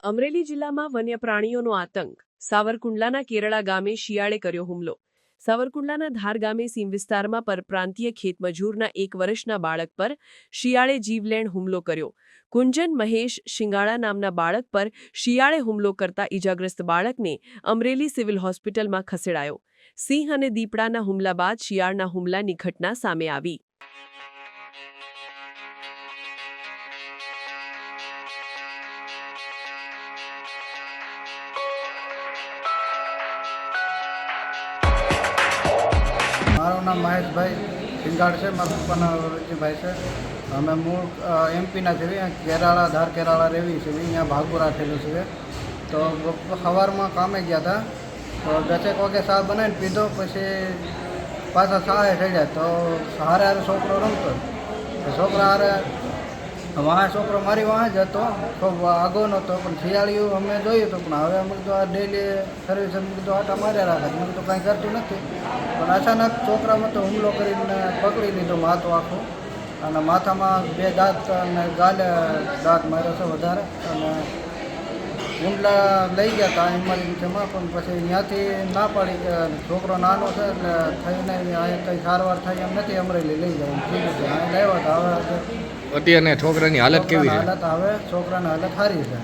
અમરેલી જિલ્લામાં વન્ય પ્રાણીઓનો આતંક. સાવરકુંડલાના કેરળા ગામે શિયાળે કર્યો હુમલો. સાવરકુંડલાના ધાર ગામે સીમ વિસ્તારમાં પરપ્રાંતીય ખેતમજૂરના 1 વર્ષના બાળક પર શિયાળે જીવલેણ હુમલો કર્યો. કુંજન મહેશ શિંગાળા નામના બાળક પર શિયાળે હુમલો કરતા ઈજાગ્રસ્ત બાળકને અમરેલી સિવિલ હોસ્પિટલમાં ખસેડાયો. સિંહ અને દીપડાના હુમલા બાદ શિયાળના હુમલાની ઘટના સામે આવી. મારું નામ મહેશભાઈ સિંગાડ છે, મારા પપ્પાના રુચિભાઈ છે. અમે મૂળ એમપીના છીએ, કેરાળા ધાર કેરાળા રેવી છે, અહીંયા ભાગું રાખેલું છે. તો સવારમાં કામે ગયા હતા, તો 10 વાગે ચા બનાવીને પીધો, પછી પાછા ચાએ ચડ્યા. તો હારે હારે છોકરો રમતો, છોકરા હારે વાહ છોકરો મારી વાહ જ હતો, ખૂબ આગો નહોતો. પણ શિયાળિયું અમે જોયું હતું, પણ હવે અમે કીધું આ ડેલી સર્વિસ અમે કીધું આટા માર્યા રાખે, મેં કીધું કાંઈ કરતું નથી. પણ અચાનક છોકરામાં તો હુમલો કરીને પકડી લીધો માથું આખું, અને માથામાં 2 દાંત અને ગાલે દાંત માર્યો છે વધારે. અને ઊંડલા લઈ ગયા હતા ઇમરજન્સીમાં, પણ પછી ત્યાંથી ના પાડી કે છોકરો નાનો છે એટલે થઈને અહીંયા કંઈ સારવાર થાય એમ નથી, અમરેલી લઈ જાય ઠીક છે. અહીં લાવ્યા હતા. હવે અત્યારે છોકરાની હાલત કેવી છે? હાલત હવે છોકરાની હાલત સારી છે.